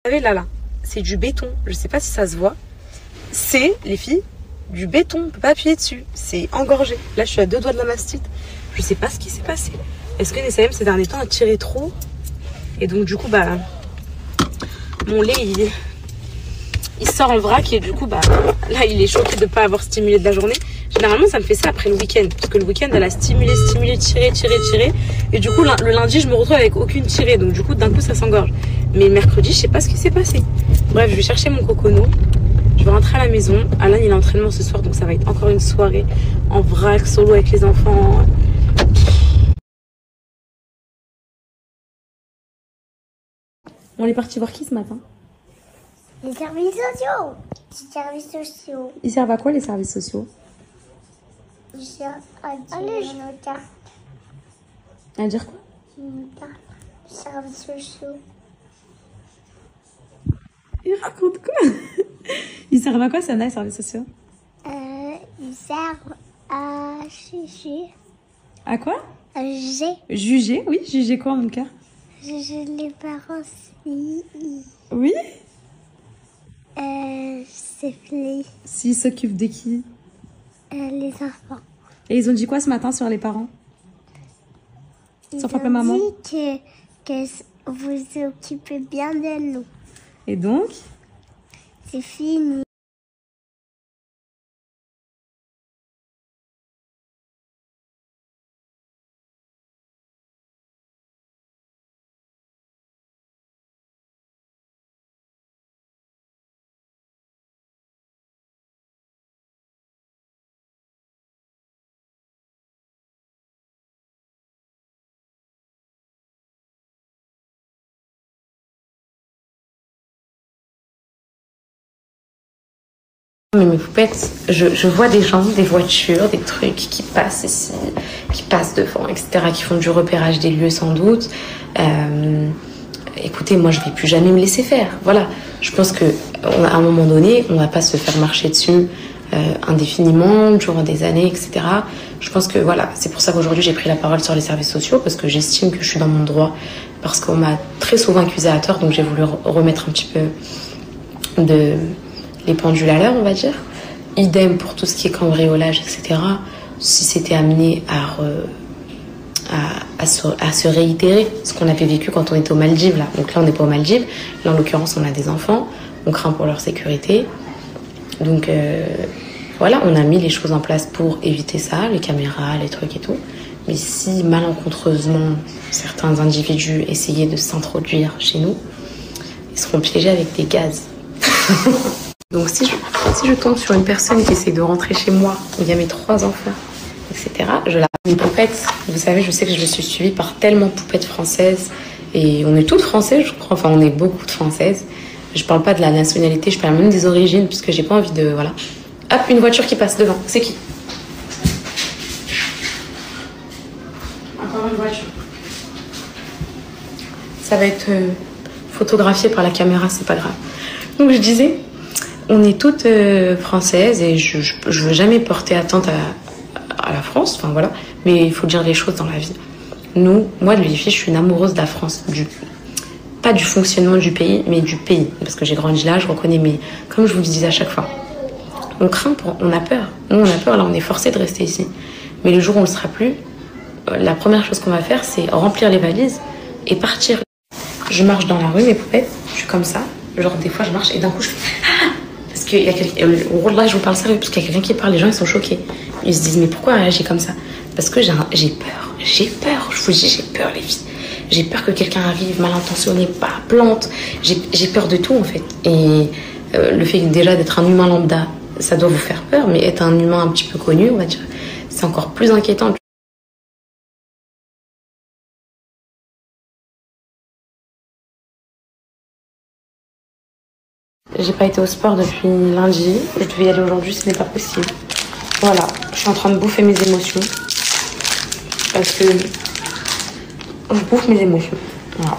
Vous savez, là, c'est du béton. Je sais pas si ça se voit. C'est, les filles, du béton. On peut pas appuyer dessus. C'est engorgé. Là, je suis à 2 doigts de la mastite. Je sais pas ce qui s'est passé. Est-ce que Nessaïm, ces derniers temps, a tiré trop? Et donc, du coup, bah, mon lait, il sort en vrac. Et du coup, bah, là, il est choqué de pas avoir stimulé de la journée. Généralement, ça me fait ça après le week-end. Parce que le week-end, elle a stimulé, tiré. Et du coup, le lundi, je me retrouve avec aucune tirée. Donc, du coup, d'un coup, ça s'engorge. Mais mercredi, je sais pas ce qui s'est passé. Bref, je vais chercher mon cocono. Je vais rentrer à la maison. Alain, il a entraînement ce soir. Donc, ça va être encore une soirée en vrac, solo avec les enfants. On est parti voir qui ce matin? Les services sociaux. Les services sociaux. Ils servent à quoi, les services sociaux? Ils servent à dire nos cartes. À dire quoi? Nos cartes. Les services sociaux. Il raconte quoi? Ils servent à quoi, Sana, les services sociaux? Ils servent à juger. À quoi? À juger. Juger, oui. Juger quoi, mon cœur? Juger les parents si... Oui. Siffler S'ils s'occupent de qui? les enfants. Et ils ont dit quoi ce matin sur les parents? Sur papa et maman? Ils ont dit que vous vous occupez bien de nous. Et donc? C'est fini. Mais mes poupettes, je vois des gens, des voitures, des trucs qui passent ici, qui passent devant, etc., qui font du repérage des lieux sans doute. Écoutez, moi je vais plus jamais me laisser faire. Voilà, je pense qu'à un moment donné, on va pas se faire marcher dessus indéfiniment, durant des années, etc. Je pense que voilà, c'est pour ça qu'aujourd'hui j'ai pris la parole sur les services sociaux, parce que j'estime que je suis dans mon droit, parce qu'on m'a très souvent accusée à tort, donc j'ai voulu remettre un petit peu les pendules à l'heure, on va dire. Idem pour tout ce qui est cambriolage, etc. Si c'était amené à se réitérer, ce qu'on avait vécu quand on était aux Maldives, là. Donc là, on n'est pas aux Maldives. Là, en l'occurrence, on a des enfants. On craint pour leur sécurité. Donc, voilà, on a mis les choses en place pour éviter ça, les caméras, les trucs et tout. Mais si malencontreusement, certains individus essayaient de s'introduire chez nous, ils seront piégés avec des gaz. Donc si je tombe sur une personne qui essaie de rentrer chez moi, où il y a mes 3 enfants, etc., je la... Mes poupettes, vous savez, je sais que je suis suivie par tellement de poupettes françaises, et on est toutes françaises, je crois, enfin on est beaucoup de françaises. Je parle pas de la nationalité, je parle même des origines, puisque j'ai pas envie de... Voilà. Hop, une voiture qui passe devant, c'est qui? Encore une voiture. Ça va être photographié par la caméra, c'est pas grave. Donc je disais... On est toutes françaises et je veux jamais porter atteinte à la France, enfin voilà, mais il faut dire les choses dans la vie. Moi, les filles, je suis une amoureuse de la France, pas du fonctionnement du pays, mais du pays, parce que j'ai grandi là, je reconnais, mais comme je vous le disais à chaque fois, on craint, on a peur. Nous, on a peur, là, on est forcé de rester ici. Mais le jour où on ne le sera plus, la première chose qu'on va faire, c'est remplir les valises et partir. Je marche dans la rue, mes poupettes, je suis comme ça, genre des fois je marche et d'un coup je fais... Parce qu'il y a quelqu'un, là je vous parle sérieux, parce qu'il y a quelqu'un qui parle, les gens ils sont choqués. Ils se disent mais pourquoi elle réagit comme ça? Parce que j'ai peur, je vous dis j'ai peur les filles. J'ai peur que quelqu'un arrive mal intentionné, pas plante, j'ai peur de tout en fait. Et le fait déjà d'être un humain lambda, ça doit vous faire peur, mais être un humain un petit peu connu, on va dire, c'est encore plus inquiétant. J'ai pas été au sport depuis lundi. Je devais y aller aujourd'hui, ce n'est pas possible. Voilà, je suis en train de bouffer mes émotions. Parce que je bouffe mes émotions. Voilà.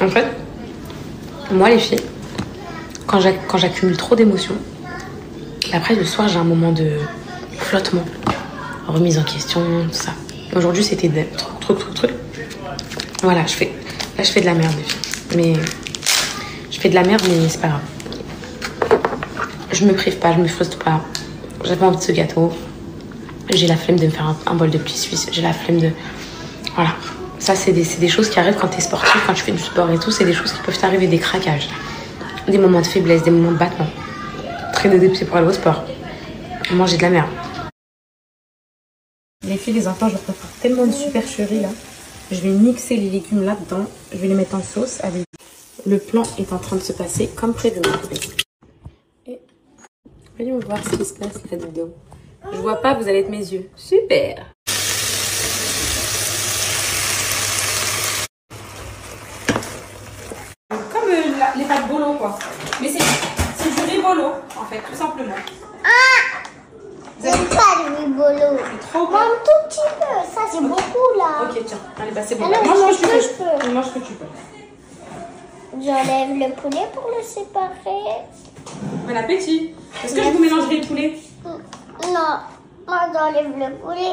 En fait, moi les filles, quand j'accumule trop d'émotions, après le soir j'ai un moment de flottement. remise en question, tout ça. Aujourd'hui, c'était truc. Voilà, là, je fais de la merde, les filles. Mais je fais de la merde, mais c'est pas grave. Je me prive pas, je me frustre pas. J'avais envie de ce gâteau. J'ai la flemme de me faire un bol de plis suisse. J'ai la flemme de... Voilà. Ça, c'est des choses qui arrivent quand t'es sportif, quand tu fais du sport et tout. C'est des choses qui peuvent t'arriver, des craquages. Des moments de faiblesse, des moments de battement. Traîner des pieds pour aller au sport. Manger de la merde. Les filles, les enfants, je prépare tellement de supercheries là. Je vais mixer les légumes là-dedans. Je vais les mettre en sauce avec... Le plan est en train de se passer comme prévu. Et voyons voir ce qui se passe là-dedans. Je vois pas, vous allez être mes yeux. Super. Comme les pâtes bolo quoi. Mais c'est du riz bolo en fait, tout simplement. J'aime pas le rigolo. C'est trop bon. Un tout petit peu, ça c'est beaucoup là. Ok, tiens, allez, bah c'est bon. Alors, Mange ce que je peux. Mange ce que tu peux. J'enlève le poulet pour le séparer. Bon appétit. Est-ce que je vous mélangerai le poulet? Non, moi j'enlève le poulet.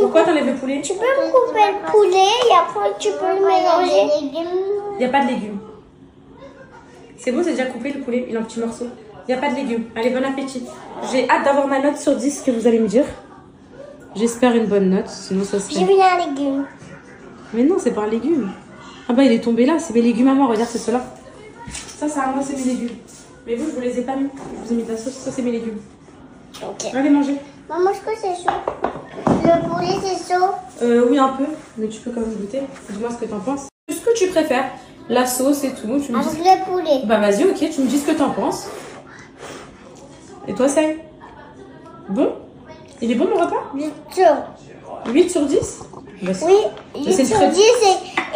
Pourquoi t'enlèves le poulet? Tu peux me couper le poulet et après tu peux le mélanger. Il n'y a pas de légumes. C'est bon, c'est déjà coupé le poulet, il est en petits morceaux. Il n'y a pas de légumes. Allez, bon appétit. J'ai hâte d'avoir ma note sur 10 que vous allez me dire. J'espère une bonne note, sinon ça serait... J'ai mis un légume. Mais non, c'est pas un légume. Ah bah il est tombé là, c'est mes légumes à moi, regarde, c'est ceux-là. Ça à moi, c'est mes légumes. Mais vous, je vous les ai pas mis. Je vous ai mis de la sauce, ça c'est mes légumes. Ok. Allez, manger. Maman, est-ce que c'est chaud? Le poulet c'est chaud? Oui, un peu, mais tu peux quand même goûter. Dis-moi ce que t'en penses. Ce que tu préfères, la sauce et tout. Tu me Avec dis... le poulet. Bah vas-y, ok, tu me dis ce que t'en penses. Et toi, Saï? Bon? Il est bon mon repas? 8 sur 10? Bah, Oui, c'est 8 sur très... 10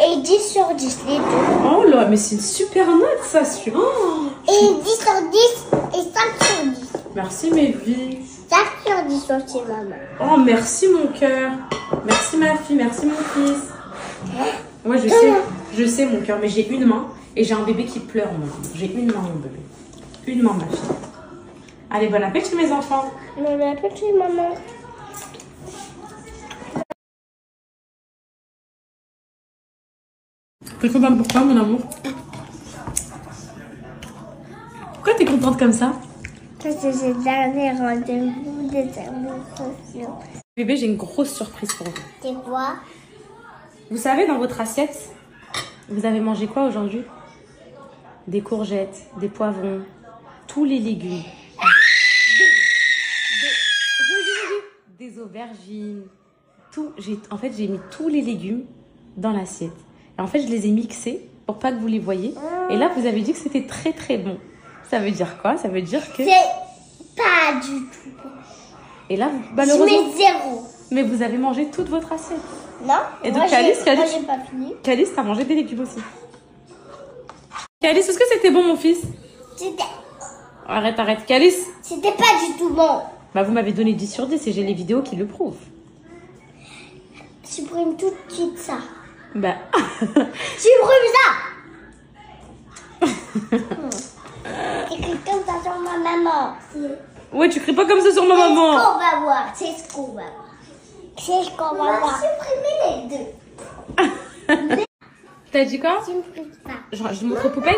et 10 sur 10, les deux. Oh là, mais c'est une super note ça, oh, Et 10 sur 10 et 5 sur 10. Merci mes vies. 5 sur 10 aussi, maman. Oh, merci mon cœur. Merci ma fille, merci mon fils. Moi, je sais mon cœur, mais j'ai une main et j'ai un bébé qui pleure, moi. J'ai une main, mon bébé. Une main, ma fille. Allez, bon appétit, mes enfants. Bon appétit, maman. Tu comprends pourquoi, mon amour? Pourquoi t'es contente comme ça? Parce que j'ai le dernier rendez-vous des services sociaux. Bébé, j'ai une grosse surprise pour vous. C'est quoi? Vous savez, dans votre assiette, vous avez mangé quoi aujourd'hui? Des courgettes, des poivrons, tous les légumes. Des aubergines. Tout. En fait, j'ai mis tous les légumes dans l'assiette. Et en fait, je les ai mixés pour pas que vous les voyiez. Et là, vous avez dit que c'était très très bon. Ça veut dire quoi? Ça veut dire que... C'est pas du tout bon. Et là, Je malheureusement... mets 0. Mais vous avez mangé toute votre assiette. Non. Et donc, Calice, moi, j'ai pas fini. Calice, t'as mangé des légumes aussi. Calice, est-ce que c'était bon, mon fils? C'était... Arrête. Calice? C'était pas du tout bon. Bah, vous m'avez donné 10 sur 10 et j'ai les vidéos qui le prouvent. Supprime tout de suite ça. Bah... Supprime ça. Écris comme ça sur ma maman. Ouais, tu cries pas comme ça sur ma C'est maman. ce qu'on va voir. C'est ce qu'on va voir. C'est ce qu'on va voir. Supprimer les deux. T'as dit quoi? Supprime ça. Je montre poupette?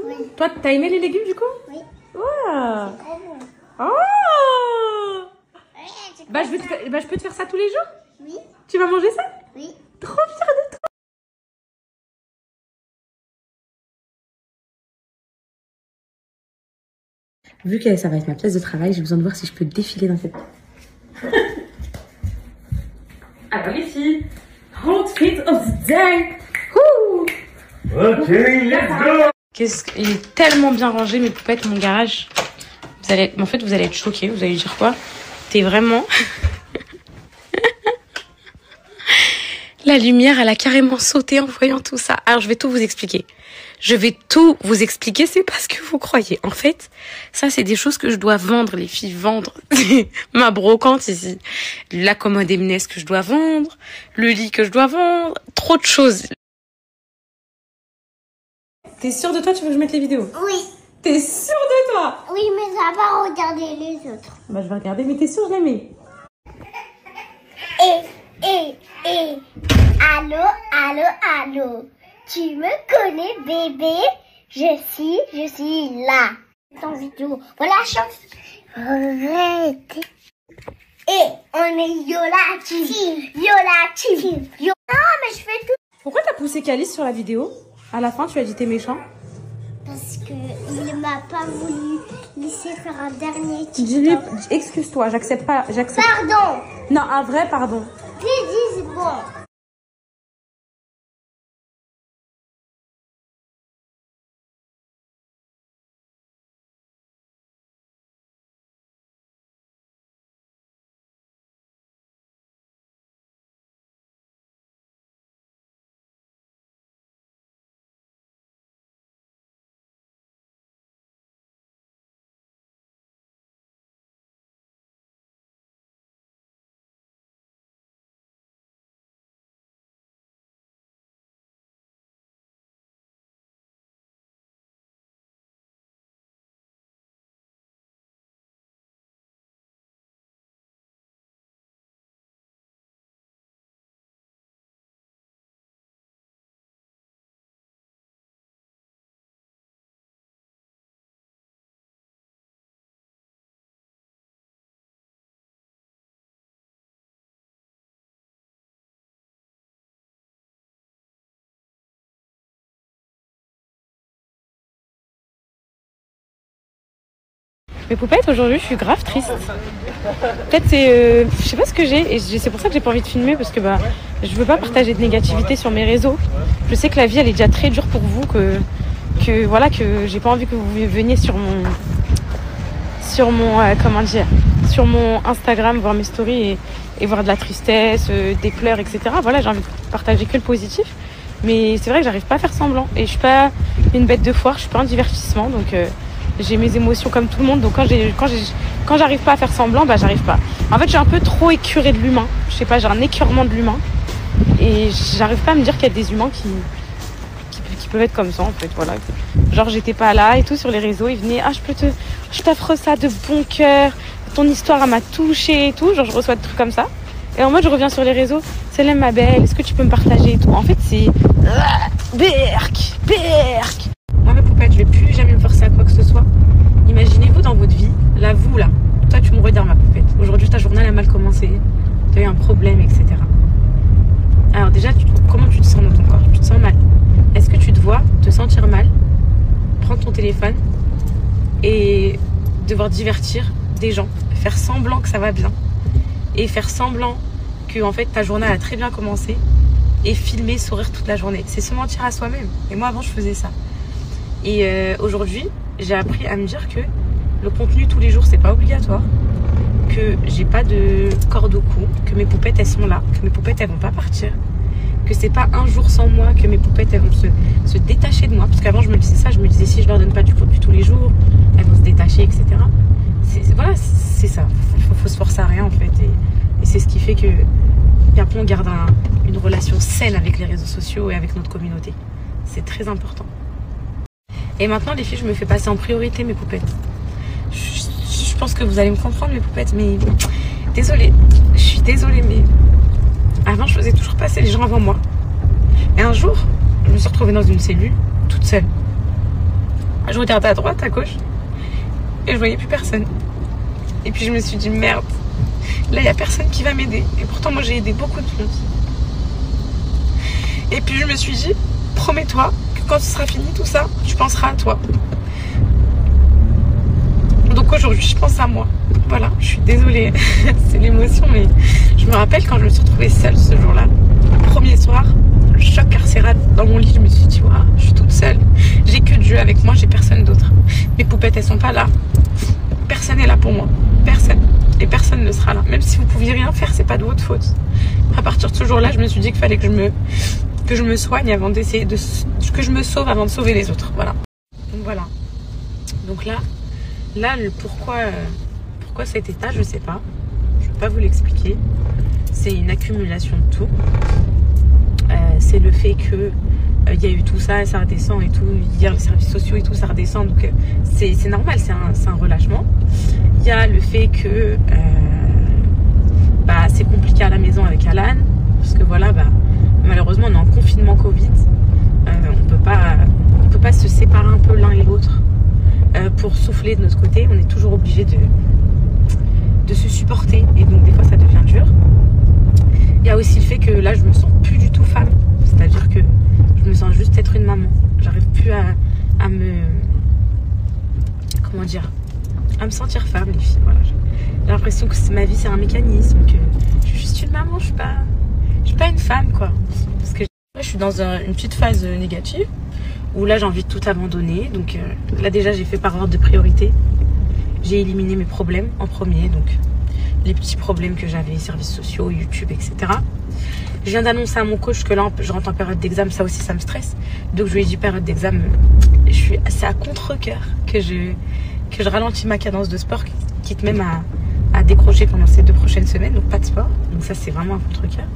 Oui. Toi, t'as aimé les légumes du coup? Oui. Ouais. Très bon. Oh! Ouais, c'est Bah, je peux te faire ça tous les jours? Oui. Tu vas manger ça? Oui. Trop fière de toi. Vu que ça va être ma pièce de travail, j'ai besoin de voir si je peux défiler dans cette... Alors les filles, outfit of the day. Ok, let's go! Il est tellement bien rangé, mes poupettes, mon garage. En fait, vous allez être choqués. Vous allez dire quoi? T'es vraiment... La lumière, elle a carrément sauté en voyant tout ça. Alors, je vais tout vous expliquer. C'est parce que vous croyez. En fait, ça, c'est des choses que je dois vendre, les filles, vendre. Ma brocante ici. La commode Emnès que je dois vendre. Le lit que je dois vendre. Trop de choses. T'es sûre de toi? Tu veux que je mette les vidéos? Oui. T'es sûre de toi? Oui, mais ça va pas regarder les autres. Bah, je vais regarder, mais t'es sûre, je les mets. Allô, allô, allô. Tu me connais, bébé? Je suis là. Dans vidéo. Voilà la chance. Et on est Yola Team. Yola Team. Ah, mais je fais tout. Pourquoi t'as poussé Calice sur la vidéo? À la fin, tu as dit t'es méchant. Parce que il m'a pas voulu laisser faire un dernier TikTok. Dis-lui, excuse-toi, j'accepte pas. Pardon. Non, un vrai pardon. Dis bon. Mes poupettes, aujourd'hui, je suis grave triste. Peut-être c'est... je sais pas ce que j'ai, et c'est pour ça que j'ai pas envie de filmer, parce que bah, je veux pas partager de négativité sur mes réseaux. Je sais que la vie, elle est déjà très dure pour vous, que voilà, que j'ai pas envie que vous veniez sur mon comment dire, sur mon Instagram, voir mes stories et voir de la tristesse, des pleurs, etc. Voilà, j'ai envie de partager que le positif. Mais c'est vrai que j'arrive pas à faire semblant. Et je suis pas une bête de foire, je suis pas un divertissement, donc... j'ai mes émotions comme tout le monde, donc quand j'arrive pas à faire semblant, bah j'arrive pas. En fait, j'ai un peu trop écœuré de l'humain. Je sais pas, j'ai un écœurement de l'humain. Et j'arrive pas à me dire qu'il y a des humains qui peuvent être comme ça, en fait, voilà. Genre, j'étais pas là et tout sur les réseaux, ils venaient, je t'offre ça de bon cœur, ton histoire, elle m'a touchée et tout. Genre, je reçois des trucs comme ça. Et en mode, je reviens sur les réseaux, Salam ma belle, est-ce que tu peux me partager et tout. En fait, c'est... Berk. Moi, mes poupettes, je vais plus jamais me forcer à quoi que ce soit. Imaginez-vous dans votre vie, là, vous, là. Toi, tu me regardes, ma poupette. Aujourd'hui, ta journée a mal commencé. Tu as eu un problème, etc. Alors, déjà, comment tu te sens dans ton corps? Tu te sens mal. Est-ce que tu te vois te sentir mal, prendre ton téléphone et devoir divertir des gens, faire semblant que ça va bien et faire semblant que, en fait, ta journée a très bien commencé et filmer, sourire toute la journée? C'est se mentir à soi-même. Et moi, avant, je faisais ça. Et aujourd'hui, j'ai appris à me dire que le contenu tous les jours, c'est pas obligatoire, que j'ai pas de corde au cou, que mes poupettes, elles sont là, que mes poupettes, elles vont pas partir, que c'est pas un jour sans moi que mes poupettes, elles vont se détacher de moi. Parce qu'avant, je me disais ça, je me disais si je leur donne pas du contenu tous les jours, elles vont se détacher, etc. Voilà, c'est ça. Faut se forcer à rien, en fait. Et c'est ce qui fait que, et après, on garde une relation saine avec les réseaux sociaux et avec notre communauté. C'est très important. Et maintenant, les filles, je me fais passer en priorité mes poupettes. Je pense que vous allez me comprendre, mes poupettes, mais désolée. Je suis désolée, mais avant, je faisais toujours passer les gens avant moi. Et un jour, je me suis retrouvée dans une cellule, toute seule. Je regardais à droite, à gauche, et je voyais plus personne. Et puis, je me suis dit, merde, là, il n'y a personne qui va m'aider. Et pourtant, moi, j'ai aidé beaucoup de monde. Et puis, je me suis dit, promets-toi, quand ce sera fini tout ça, tu penseras à toi. Donc aujourd'hui, je pense à moi. Voilà, je suis désolée, c'est l'émotion, mais je me rappelle quand je me suis retrouvée seule ce jour-là. Le premier soir, le choc carcéral dans mon lit, je me suis dit, waouh, je suis toute seule. J'ai que Dieu avec moi, j'ai personne d'autre. Mes poupettes, elles sont pas là. Personne n'est là pour moi. Personne. Et personne ne sera là. Même si vous pouviez rien faire, c'est pas de votre faute. À partir de ce jour-là, je me suis dit qu'il fallait que je me soigne avant d'essayer que je me sauve avant de sauver les autres. Voilà. Donc voilà. Donc là le pourquoi cet état, je sais pas. Je vais pas vous l'expliquer. C'est une accumulation de tout. C'est le fait que il y a eu tout ça et ça redescend et tout. Hier les services sociaux et tout ça redescend. Donc c'est normal, c'est un relâchement. Il y a le fait que c'est compliqué compliqué à la maison avec Alan, parce que voilà, malheureusement on est en confinement Covid, on peut pas se séparer un peu l'un et l'autre pour souffler de notre côté, on est toujours obligé de se supporter, et donc des fois ça devient dur. Il y a aussi le fait que là je me sens plus du tout femme, c'est-à-dire que je me sens juste être une maman, j'arrive plus à me, comment dire, à me sentir femme, les filles, voilà. J'ai l'impression que ma vie c'est un mécanisme, que je suis juste une maman, je suis pas une femme, quoi. Parce que là, je suis dans une petite phase négative où là j'ai envie de tout abandonner. Donc là déjà j'ai fait par ordre de priorité. J'ai éliminé mes problèmes en premier, donc les petits problèmes que j'avais, services sociaux, YouTube, etc. Je viens d'annoncer à mon coach que là je rentre en période d'examen, ça aussi ça me stresse. Donc je lui ai dit période d'examen, c'est à contre-cœur que je ralentis ma cadence de sport, quitte même à décrocher pendant ces 2 prochaines semaines, donc pas de sport. Donc ça c'est vraiment un contre-cœur.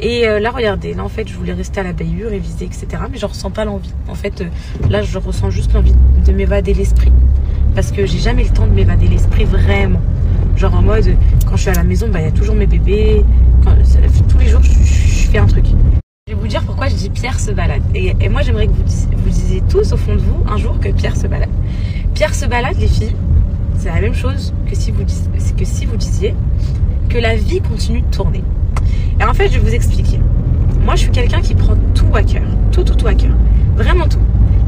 Et là regardez, là en fait je voulais rester à la Bayeux, réviser, etc. Mais je ressens pas l'envie. En fait là je ressens juste l'envie de m'évader l'esprit. Parce que j'ai jamais le temps de m'évader l'esprit vraiment. Genre en mode, quand je suis à la maison, il y a toujours mes bébés. Tous les jours je fais un truc. Je vais vous dire pourquoi je dis Pierre se balade. Et moi j'aimerais que vous disiez tous au fond de vous un jour que Pierre se balade. Pierre se balade, les filles, c'est la même chose que si vous disiez que la vie continue de tourner. Et en fait je vais vous expliquer. Moi je suis quelqu'un qui prend tout à cœur. Tout à cœur. Vraiment tout.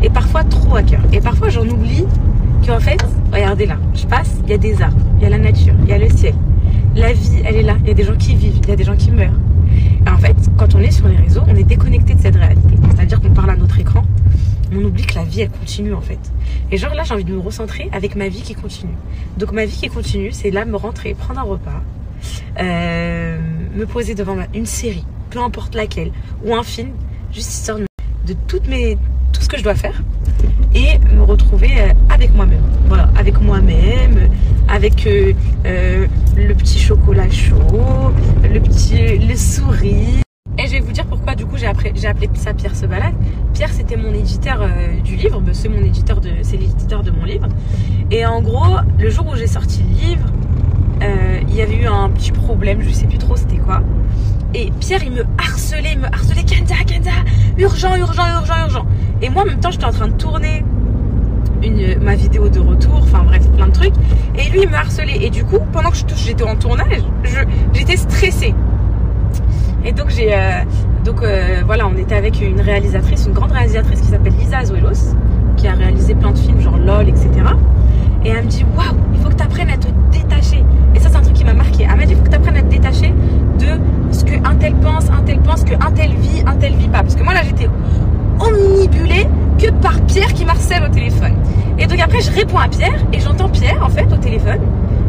Et parfois trop à cœur. Et parfois j'en oublie qu'en fait, regardez là, je passe, il y a des arbres, il y a la nature, il y a le ciel. La vie, elle est là, il y a des gens qui vivent, il y a des gens qui meurent. Et en fait, quand on est sur les réseaux, on est déconnecté de cette réalité. C'est-à-dire qu'on parle à notre écran, on oublie que la vie, elle continue en fait. Et genre là, j'ai envie de me recentrer avec ma vie qui continue. Donc ma vie qui continue, c'est là me rentrer, prendre un repas, me poser devant une série, peu importe laquelle, ou un film, juste histoire de tout ce que je dois faire. Et me retrouver avec moi-même. Voilà, avec moi-même, avec le petit chocolat chaud, les souris. Et je vais vous dire pourquoi du coup j'ai appelé ça Pierre se balade. Pierre c'était mon éditeur du livre, c'est l'éditeur de mon livre. Et en gros, le jour où j'ai sorti le livre, il y avait eu un petit problème, je sais plus trop c'était quoi. Et Pierre il me harcelait, Kenza, urgent. Et moi en même temps j'étais en train de tourner ma vidéo de retour, enfin bref plein de trucs. Et lui il me harcelait. Et du coup pendant que j'étais en tournage, j'étais stressée. Et donc voilà, on était avec une grande réalisatrice qui s'appelle Lisa Azuelos, qui a réalisé plein de films genre LOL, etc. Et elle me dit waouh, il faut que tu apprennes à te détacher. Et ça c'est un truc qui m'a marqué. Elle m'a dit il faut que tu apprennes à te détacher de ce que un tel pense, que un tel vit pas. Parce que moi là j'étais omnibulée que par Pierre qui m'harcèle au téléphone. Et donc après je réponds à Pierre et j'entends Pierre en fait au téléphone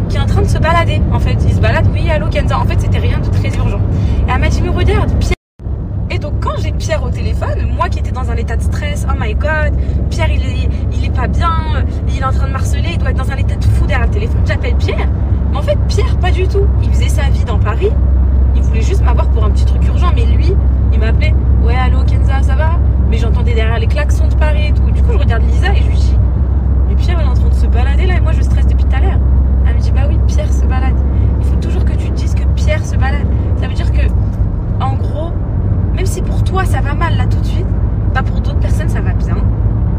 qui est en train de se balader. En fait il se balade, oui allô Kenza. En fait c'était rien de très urgent. Et elle m'a dit mais regarde Pierre. Et donc quand j'ai Pierre au téléphone, moi qui étais dans un état de stress, oh my god, Pierre il est pas bien, il est en train de m'harceler, il doit être dans un état de fou derrière le téléphone. J'appelle Pierre. Mais en fait Pierre pas du tout. Il faisait sa vie dans Paris. Il voulait juste m'avoir pour un petit truc urgent. Mais lui il m'appelait, ouais allô Kenza ça va? Mais j'entendais derrière les klaxons de Paris et tout. Du coup je regarde Lisa et je lui dis mais Pierre il est en train de se balader là et moi je stresse depuis tout à l'heure. Elle me dit bah oui Pierre se balade. Il faut toujours que tu te dises que Pierre se balade. Ça veut dire que en gros, même si pour toi ça va mal là tout de suite, bah pour d'autres personnes ça va bien.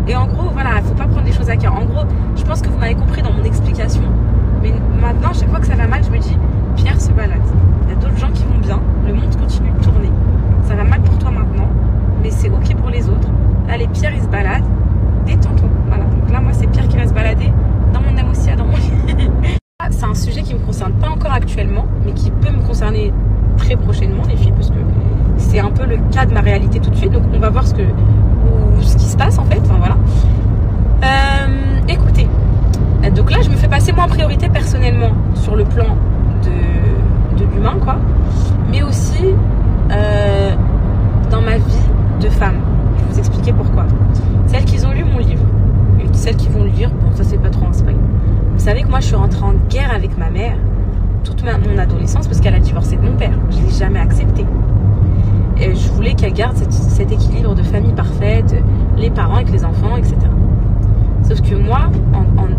Et en gros voilà, il faut pas prendre les choses à cœur. En gros, je pense que vous m'avez compris dans mon explication. Mais maintenant chaque fois que ça va mal, je me dis Pierre se balade. Il y a d'autres gens qui vont bien, le monde continue de tourner. Ça va mal pour toi maintenant, mais c'est ok pour les autres. Allez Pierre il se balade, détends-toi. Voilà, donc là moi c'est Pierre qui va se balader dans mon âme aussi, dans mon c'est un sujet qui me concerne pas encore actuellement, mais qui peut me concerner très prochainement les filles, parce que c'est un peu le cas de ma réalité tout de suite. Donc on va voir ce qui se passe en fait. Enfin voilà. Écoutez, donc là je me fais passer moi en priorité personnellement sur le plan de l'humain quoi, mais aussi dans ma vie de femme. Je vais vous expliquer pourquoi. Celles qui ont lu mon livre et celles qui vont le lire, bon ça c'est pas trop un spoil. Vous savez que moi je suis rentrée en guerre avec ma mère toute mon adolescence parce qu'elle a divorcé de mon père. Je ne l'ai jamais accepté. Et je voulais qu'elle garde cet équilibre de famille parfaite, les parents avec les enfants, etc. Sauf que moi,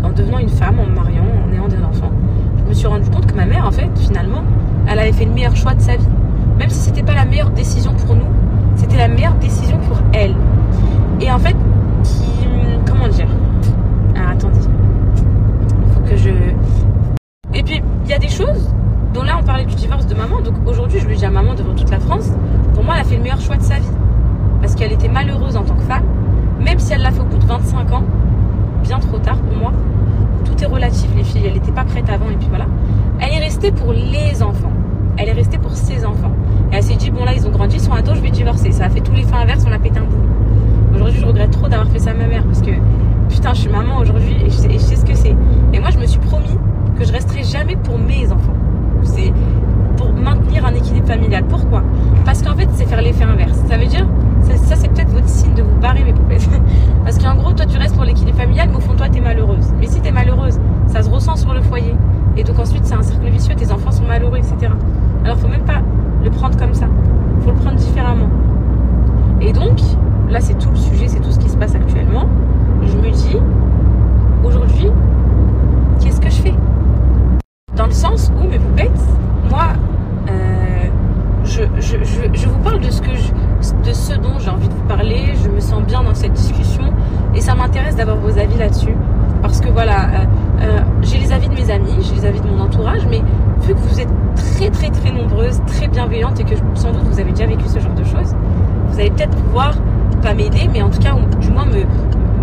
en devenant une femme, en me mariant, en ayant des enfants, je me suis rendu compte que ma mère, en fait, finalement, elle avait fait le meilleur choix de sa vie. Même si c'était pas la meilleure décision pour nous, c'était la meilleure décision pour elle. Et en fait, comment dire? Ah, attendez. Faut que je... Et puis, il y a des choses dont là, on parlait du divorce de maman. Donc aujourd'hui, je le dis à maman devant toute la France. Pour moi, elle a fait le meilleur choix de sa vie. Parce qu'elle était malheureuse en tant que femme. Même si elle l'a fait au bout de 25 ans. Bien trop tard pour moi. Tout est relatif, les filles. Elle n'était pas prête avant et puis voilà. Elle est restée pour les enfants. Elle est restée pour ses enfants. Et elle s'est dit, bon là, ils ont grandi, ils sont ados, je vais divorcer. Ça a fait tous les fins inverses, on a pété un bout. Aujourd'hui, je regrette trop d'avoir fait ça à ma mère. Parce que, putain, je suis maman aujourd'hui et je sais ce que c'est. Et moi, je me suis promis que je resterai jamais pour mes enfants. C'est pour maintenir un équilibre familial. Pourquoi? Parce qu'en fait, c'est faire l'effet inverse. Ça veut dire, ça c'est peut-être votre signe de vous barrer, mes poupettes. Parce qu'en gros, toi, tu restes pour l'équilibre familial, mais au fond, toi, t'es malheureuse. Mais si t'es malheureuse, ça se ressent sur le foyer. Et donc ensuite, c'est un cercle vicieux, tes enfants sont malheureux, etc. Alors, faut même pas le prendre comme ça. Faut le prendre différemment. Et donc, là, c'est tout le sujet, c'est tout ce qui se passe actuellement. Je me dis, aujourd'hui, qu'est-ce que je fais? Dans le sens où, mes poupettes, moi, je vous parle de ce dont j'ai envie de vous parler. Je me sens bien dans cette discussion et ça m'intéresse d'avoir vos avis là-dessus. Parce que voilà, j'ai les avis de mes amis, j'ai les avis de mon entourage, mais vu que vous êtes très très très nombreuses, très bienveillantes et que sans doute vous avez déjà vécu ce genre de choses, vous allez peut-être pouvoir, pas m'aider, mais en tout cas, du moins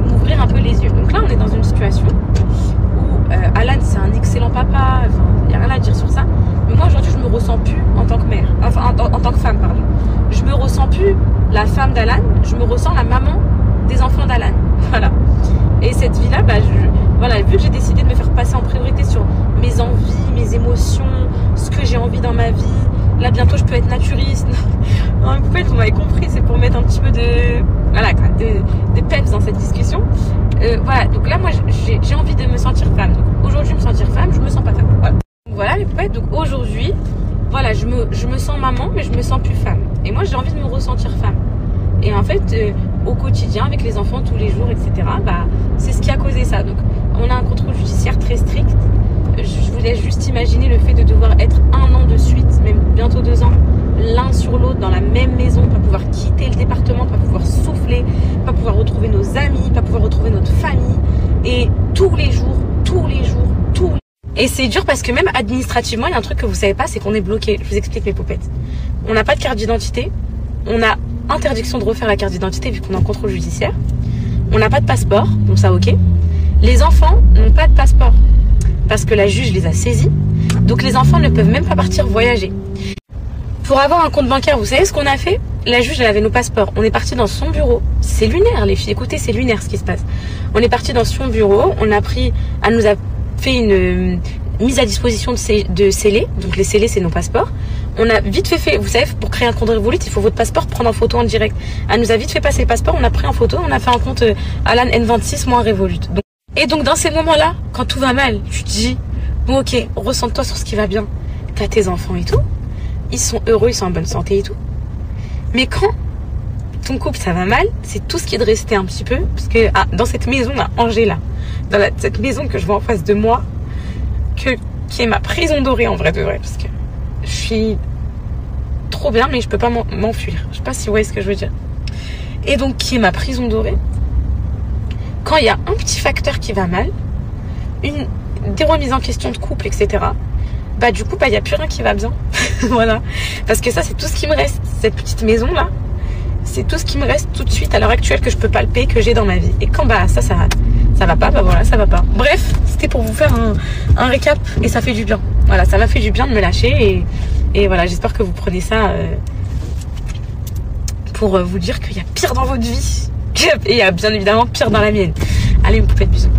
m'ouvrir un peu les yeux. Donc là, on est dans une situation où Alan, c'est un excellent papa, enfin, il n'y a rien à dire sur ça. Mais moi, aujourd'hui, je me ressens plus en tant que mère, enfin, en tant que femme, pardon. Je me ressens plus la femme d'Alan, je me ressens la maman des enfants d'Alan. Voilà. Et cette vie-là, voilà, vu que j'ai décidé de me faire passer en priorité sur mes envies, mes émotions, ce que j'ai envie dans ma vie, là, bientôt, je peux être naturiste. Non, mais peut-être, vous m'avez compris, c'est pour mettre un petit peu de peps dans cette discussion. Voilà, donc là, moi, j'ai envie de me sentir femme. Donc, aujourd'hui, me sentir femme, je me sens pas femme. Voilà. Donc, voilà, les poupettes. Donc, aujourd'hui, voilà, je me sens maman, mais je me sens plus femme. Et moi, j'ai envie de me ressentir femme. Et en fait, au quotidien, avec les enfants, tous les jours, etc., c'est ce qui a causé ça. Donc, on a un contrôle judiciaire très strict. Je vous laisse juste imaginer le fait de devoir être 1 an de suite, même bientôt 2 ans, l'un sur l'autre dans la même maison, pas pouvoir quitter le département, pas pouvoir souffler, pas pouvoir retrouver nos amis, pas pouvoir retrouver notre famille. Et tous les jours. Et c'est dur parce que même administrativement, il y a un truc que vous savez pas, c'est qu'on est bloqué. Je vous explique, mes poupettes. On n'a pas de carte d'identité. On a interdiction de refaire la carte d'identité vu qu'on est en contrôle judiciaire. On n'a pas de passeport, donc ça ok. Les enfants n'ont pas de passeport parce que la juge les a saisis. Donc les enfants ne peuvent même pas partir voyager. Pour avoir un compte bancaire, vous savez ce qu'on a fait? La juge, elle avait nos passeports. On est parti dans son bureau. C'est lunaire, les filles. Écoutez, c'est lunaire ce qui se passe. On est parti dans son bureau. Elle nous a fait une mise à disposition de scellés. Donc les scellés, c'est nos passeports. On a vite fait, vous savez, pour créer un compte Revolut, il faut votre passeport prendre en photo en direct. Elle nous a vite fait passer le passeport, on a pris en photo, on a fait un compte Alan N26 moins Revolut. Et donc dans ces moments-là, quand tout va mal, tu te dis, bon ok, ressens-toi sur ce qui va bien. T'as tes enfants et tout, ils sont heureux, ils sont en bonne santé et tout. Mais quand ton couple ça va mal, c'est tout ce qui est de rester un petit peu, parce que dans cette maison à Angers là, cette maison que je vois en face de moi, qui est ma prison dorée en vrai de vrai, parce que je suis trop bien, mais je peux pas m'enfuir. Je sais pas si vous voyez ce que je veux dire. Et donc, qui est ma prison dorée, quand il y a un petit facteur qui va mal, des remises en question de couple, etc., du coup, il n'y a plus rien qui va bien. Voilà. Parce que ça, c'est tout ce qui me reste. Cette petite maison-là, c'est tout ce qui me reste tout de suite à l'heure actuelle que je peux palper, que j'ai dans ma vie. Et quand ça va pas, voilà, ça va pas. Bref, c'était pour vous faire un récap et ça fait du bien. Voilà, ça m'a fait du bien de me lâcher et voilà, j'espère que vous prenez ça pour vous dire qu'il y a pire dans votre vie et il y a bien évidemment pire dans la mienne. Allez, une poupée de bisous.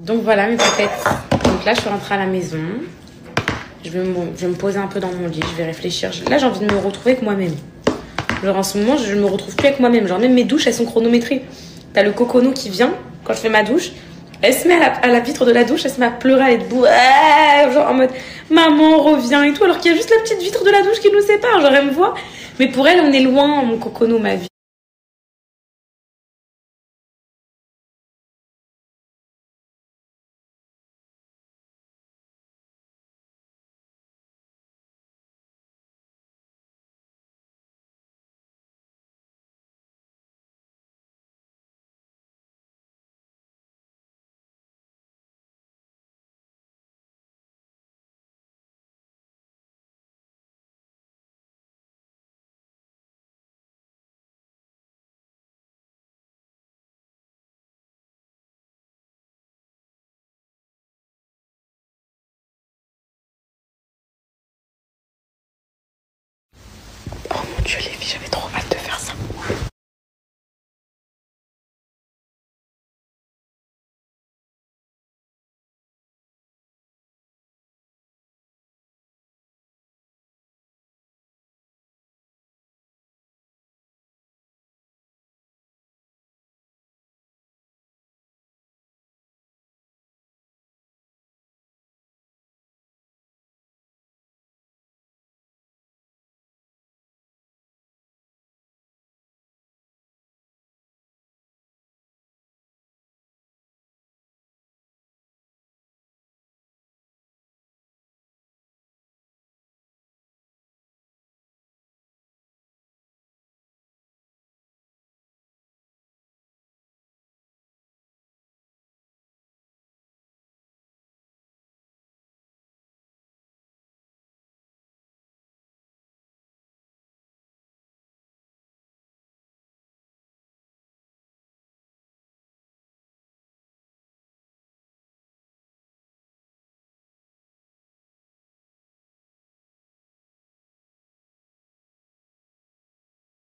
Donc voilà mes papettes. Donc là je suis rentrée à la maison. Je vais me poser un peu dans mon lit, je vais réfléchir. Là j'ai envie de me retrouver avec moi-même. Genre en ce moment je me retrouve plus avec moi-même. Genre même mes douches elles sont chronométrées. T'as le coconou qui vient quand je fais ma douche. Elle se met à la vitre de la douche, elle se met à pleurer, elle est debout. Genre en mode maman reviens et tout. Alors qu'il y a juste la petite vitre de la douche qui nous sépare. Genre elle me voit. Mais pour elle on est loin mon coconou, ma vie. Oh mon Dieu les filles, j'avais trop